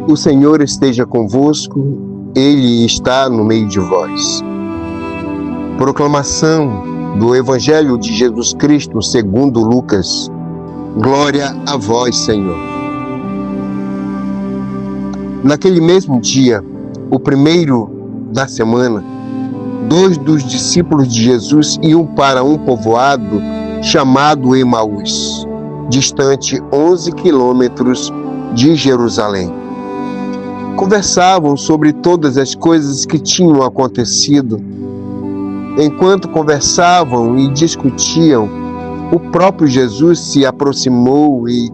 O Senhor esteja convosco, Ele está no meio de vós. Proclamação do Evangelho de Jesus Cristo segundo Lucas. Glória a vós, Senhor. Naquele mesmo dia, o primeiro da semana, 2 dos discípulos de Jesus iam para um povoado chamado Emaús, distante 11 quilômetros de Jerusalém. Conversavam sobre todas as coisas que tinham acontecido. Enquanto conversavam e discutiam, o próprio Jesus se aproximou e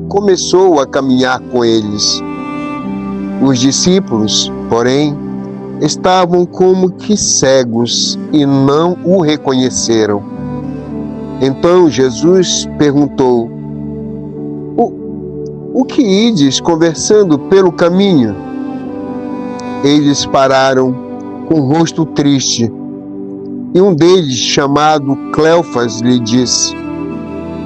começou a caminhar com eles. Os discípulos, porém, estavam como que cegos e não o reconheceram. Então Jesus perguntou: O que ides conversando pelo caminho? Eles pararam com o rosto triste, e um deles, chamado Cleofas, lhe disse: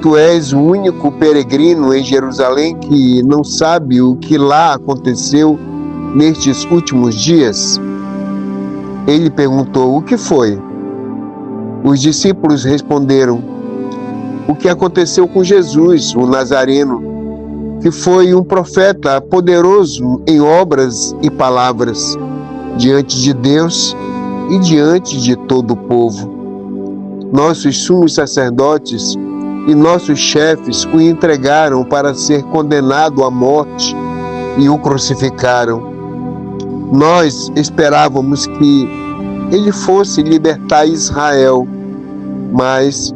Tu és o único peregrino em Jerusalém que não sabe o que lá aconteceu nestes últimos dias? Ele perguntou: O que foi? Os discípulos responderam: O que aconteceu com Jesus, o Nazareno, que foi um profeta poderoso em obras e palavras, diante de Deus e diante de todo o povo. Nossos sumos sacerdotes e nossos chefes o entregaram para ser condenado à morte e o crucificaram. Nós esperávamos que ele fosse libertar Israel, mas,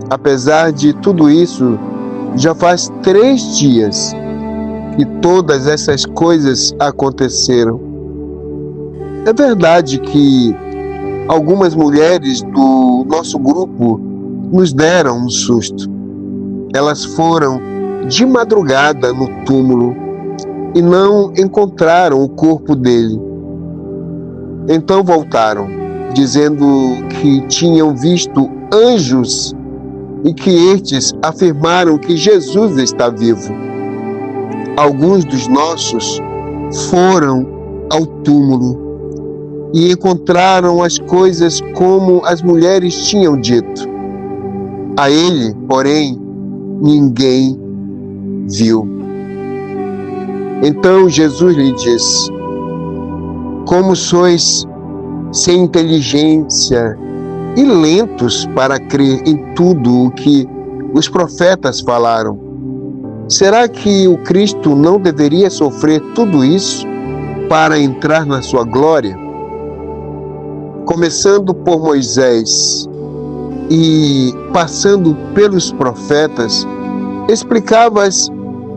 apesar de tudo isso, já faz 3 dias que todas essas coisas aconteceram. É verdade que algumas mulheres do nosso grupo nos deram um susto. Elas foram de madrugada no túmulo e não encontraram o corpo dele. Então voltaram, dizendo que tinham visto anjos e que estes afirmaram que Jesus está vivo. Alguns dos nossos foram ao túmulo e encontraram as coisas como as mulheres tinham dito. A ele, porém, ninguém viu. Então Jesus lhe disse: Como sois sem inteligência e lentos para crer em tudo o que os profetas falaram. Será que o Cristo não deveria sofrer tudo isso para entrar na sua glória? Começando por Moisés e passando pelos profetas, explicava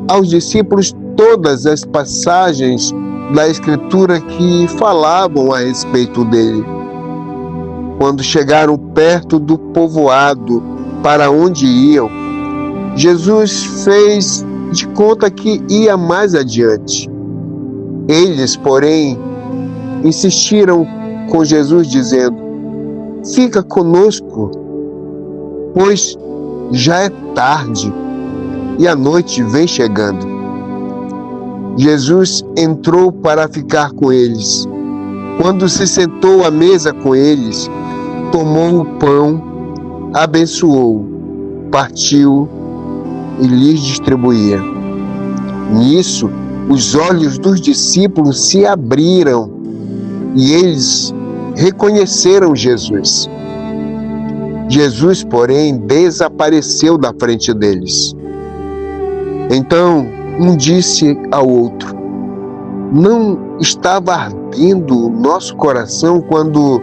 aos discípulos todas as passagens da Escritura que falavam a respeito dele. Quando chegaram perto do povoado para onde iam, Jesus fez de conta que ia mais adiante. Eles, porém, insistiram com Jesus, dizendo: Fica conosco, pois já é tarde e a noite vem chegando. Jesus entrou para ficar com eles. Quando se sentou à mesa com eles, tomou o pão, abençoou, partiu e lhes distribuía. Nisso, os olhos dos discípulos se abriram e eles reconheceram Jesus. Jesus, porém, desapareceu da frente deles. Então, um disse ao outro: Não estava ardendo o nosso coração quando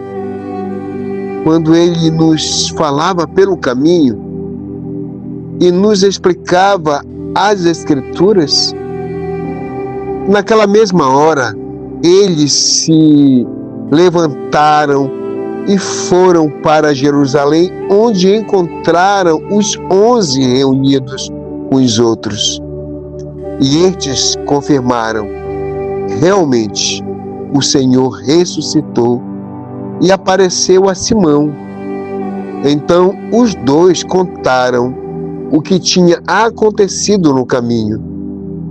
ele nos falava pelo caminho e nos explicava as Escrituras? Naquela mesma hora, eles se levantaram e foram para Jerusalém, onde encontraram os 11 reunidos com os outros. E estes confirmaram: realmente, o Senhor ressuscitou e apareceu a Simão. Então os dois contaram o que tinha acontecido no caminho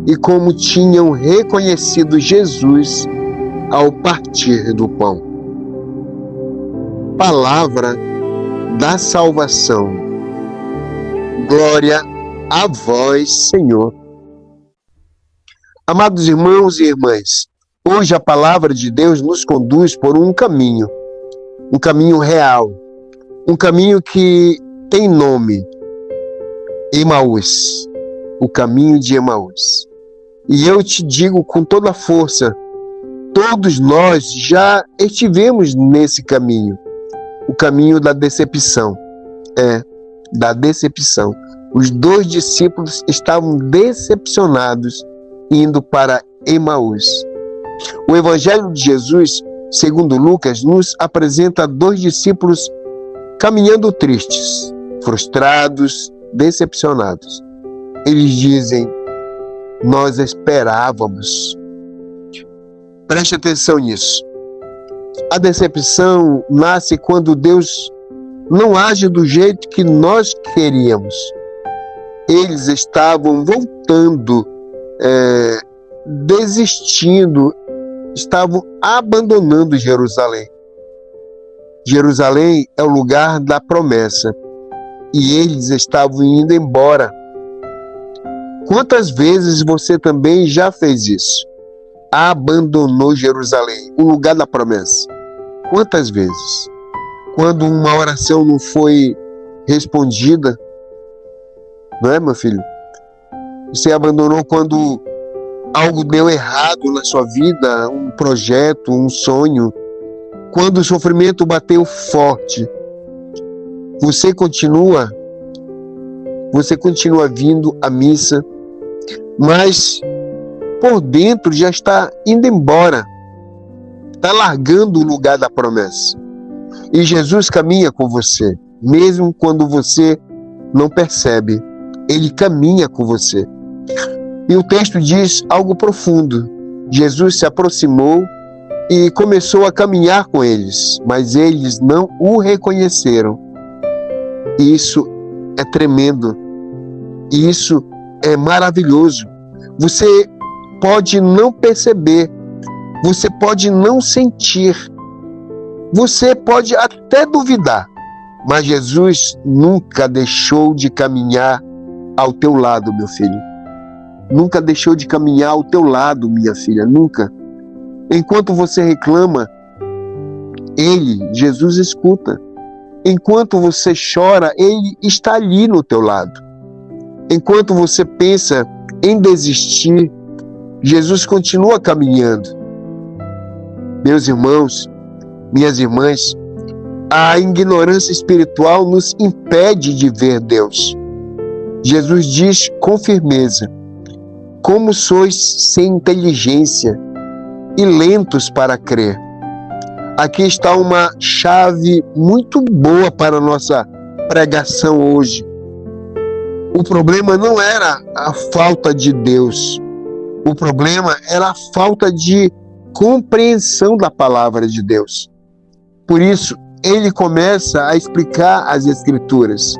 e como tinham reconhecido Jesus ao partir do pão. Palavra da salvação. Glória a vós, Senhor. Amados irmãos e irmãs, hoje a palavra de Deus nos conduz por um caminho real, um caminho que tem nome, Emaús, o caminho de Emaús. E eu te digo com toda a força, todos nós já estivemos nesse caminho, o caminho da decepção. Da decepção. Os 2 discípulos estavam decepcionados indo para Emaús. O Evangelho de Jesus, segundo Lucas, nos apresenta 2 discípulos caminhando tristes, frustrados, decepcionados. Eles dizem: nós esperávamos. Preste atenção nisso. A decepção nasce quando Deus não age do jeito que nós queríamos. Eles estavam voltando, desistindo, estavam abandonando Jerusalém. Jerusalém é o lugar da promessa e eles estavam indo embora. Quantas vezes você também já fez isso? Abandonou Jerusalém, o lugar da promessa. Quantas vezes? Quando uma oração não foi respondida, não é, meu filho? Você abandonou quando algo deu errado na sua vida, um projeto, um sonho. Quando o sofrimento bateu forte, você continua vindo à missa, mas por dentro já está indo embora, está largando o lugar da promessa. E Jesus caminha com você, mesmo quando você não percebe, ele caminha com você. E o texto diz algo profundo. Jesus se aproximou e começou a caminhar com eles, mas eles não o reconheceram. Isso é tremendo. Isso é maravilhoso. Você pode não perceber, você pode não sentir, você pode até duvidar, mas Jesus nunca deixou de caminhar ao teu lado, meu filho. Nunca deixou de caminhar ao teu lado, minha filha, nunca. Enquanto você reclama, Jesus, escuta. Enquanto você chora, ele está ali no teu lado. Enquanto você pensa em desistir, Jesus continua caminhando. Meus irmãos, minhas irmãs, a ignorância espiritual nos impede de ver Deus. Jesus diz com firmeza: como sois sem inteligência e lentos para crer. Aqui está uma chave muito boa para a nossa pregação hoje. O problema não era a falta de Deus. O problema era a falta de compreensão da palavra de Deus. Por isso, ele começa a explicar as Escrituras.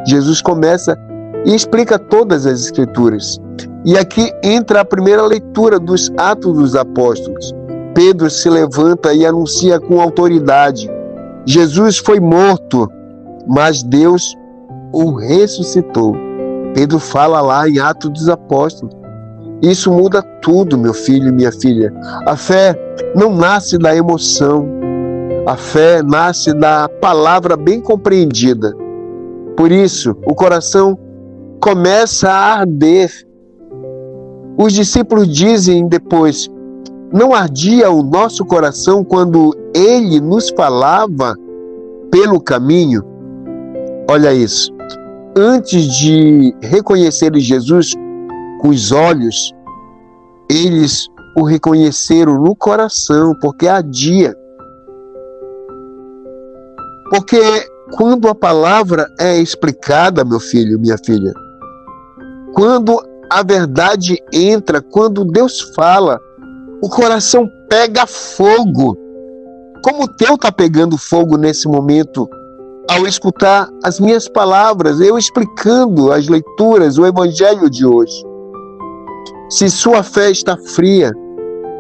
Jesus começa e explica todas as Escrituras. E aqui entra a primeira leitura dos Atos dos Apóstolos. Pedro se levanta e anuncia com autoridade: Jesus foi morto, mas Deus o ressuscitou. Pedro fala lá em Atos dos Apóstolos. Isso muda tudo, meu filho e minha filha. A fé não nasce da emoção. A fé nasce da palavra bem compreendida. Por isso, o coração começa a arder. Os discípulos dizem depois: não ardia o nosso coração quando ele nos falava pelo caminho? Olha isso. Antes de reconhecerem Jesus com os olhos, eles o reconheceram no coração, porque ardia. Porque quando a palavra é explicada, meu filho, minha filha, quando a verdade entra, quando Deus fala, o coração pega fogo. Como o teu está pegando fogo nesse momento, ao escutar as minhas palavras, eu explicando as leituras, o evangelho de hoje. Se sua fé está fria,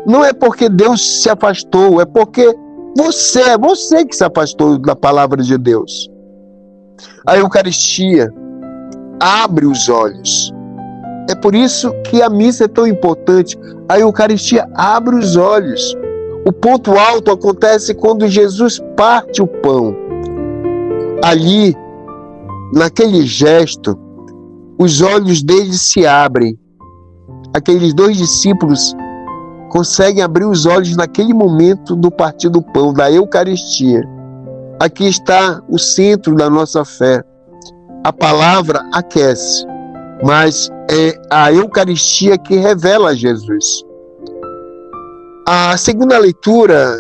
não é porque Deus se afastou, é porque você que se afastou da palavra de Deus. A Eucaristia abre os olhos. É por isso que a missa é tão importante. A Eucaristia abre os olhos. O ponto alto acontece quando Jesus parte o pão. Ali, naquele gesto, os olhos deles se abrem. Aqueles 2 discípulos conseguem abrir os olhos naquele momento do partir do pão, da Eucaristia. Aqui está o centro da nossa fé. A palavra aquece, mas é a Eucaristia que revela Jesus. A segunda leitura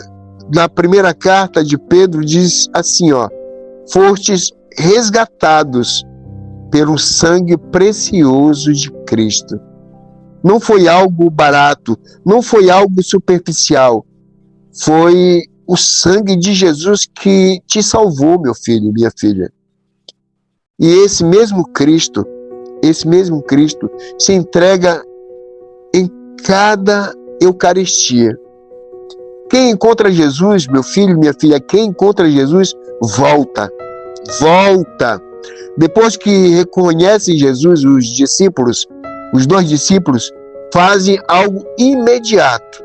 da primeira carta de Pedro diz assim, fostes resgatados pelo sangue precioso de Cristo. Não foi algo barato, não foi algo superficial. Foi o sangue de Jesus que te salvou, meu filho e minha filha. E esse mesmo Cristo se entrega em cada Eucaristia. Quem encontra Jesus, meu filho, minha filha, quem encontra Jesus, volta. Depois que reconhecem Jesus, os 2 discípulos, fazem algo imediato.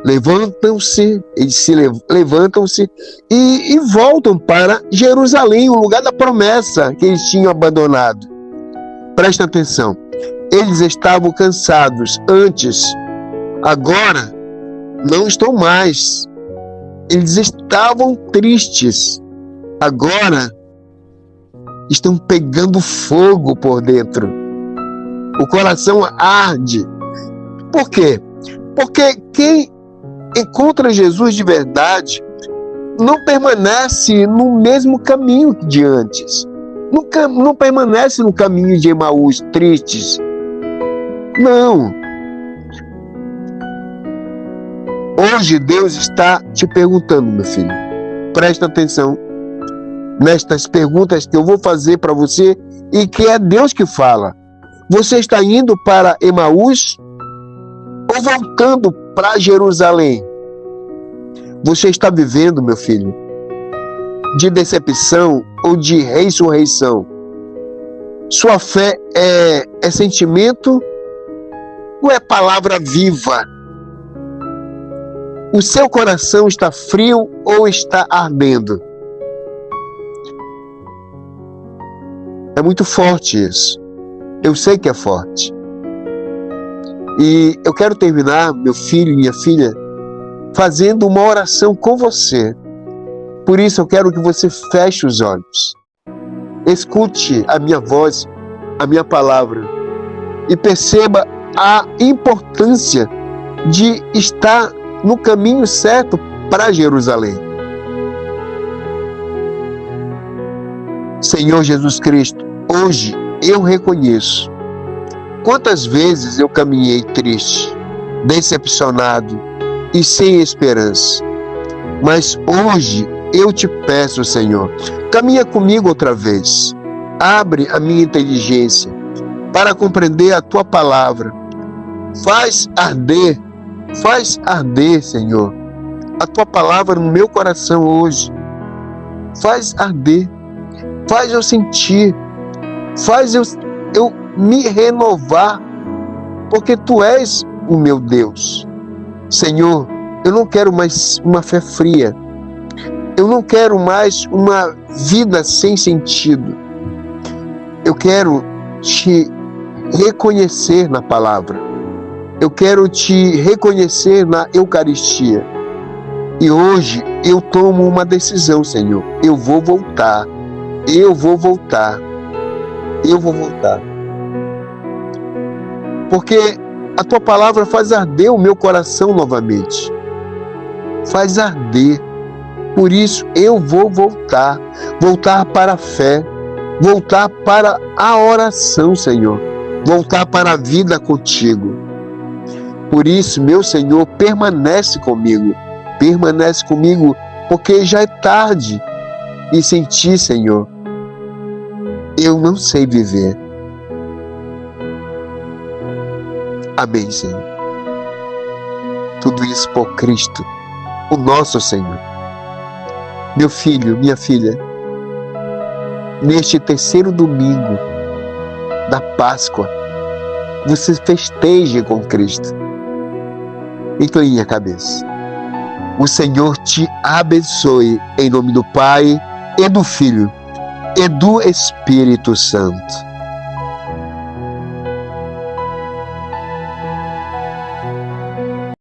Levantam-se e voltam para Jerusalém, o lugar da promessa que eles tinham abandonado. Presta atenção, eles estavam cansados antes, agora não estão mais. Eles estavam tristes, agora estão pegando fogo por dentro. O coração arde. Por quê? Porque quem encontra Jesus de verdade não permanece no mesmo caminho de antes. Não permanece no caminho de Emaús, tristes. Não. Hoje Deus está te perguntando, meu filho. Presta atenção nestas perguntas que eu vou fazer para você e que é Deus que fala. Você está indo para Emaús ou voltando para Jerusalém? Você está vivendo, meu filho, de decepção ou de ressurreição? Sua fé é sentimento ou é palavra viva? O seu coração está frio ou está ardendo? É muito forte isso. Eu sei que é forte. E eu quero terminar, meu filho e minha filha, fazendo uma oração com você. Por isso eu quero que você feche os olhos. Escute a minha voz, a minha palavra. E perceba a importância de estar no caminho certo para Jerusalém. Senhor Jesus Cristo, hoje eu reconheço quantas vezes eu caminhei triste, decepcionado e sem esperança. Mas hoje eu te peço, Senhor, caminha comigo outra vez. Abre a minha inteligência para compreender a tua palavra. Faz arder, Senhor, a tua palavra no meu coração hoje. Faz arder, faz eu sentir, faz eu me renovar, porque tu és o meu Deus. Senhor, eu não quero mais uma fé fria. Eu não quero mais uma vida sem sentido. Eu quero te reconhecer na palavra. Eu quero te reconhecer na Eucaristia. E hoje eu tomo uma decisão, Senhor. Eu vou voltar. Porque a tua palavra faz arder o meu coração novamente. Faz arder. Por isso eu vou voltar para a fé, voltar para a oração, Senhor, voltar para a vida contigo. Por isso, meu Senhor, permanece comigo, porque já é tarde e sem ti, Senhor, eu não sei viver. Amém, Senhor. Tudo isso por Cristo, o nosso Senhor. Meu filho, minha filha, neste terceiro domingo da Páscoa, você festeje com Cristo. Incline a cabeça. O Senhor te abençoe em nome do Pai e do Filho e do Espírito Santo.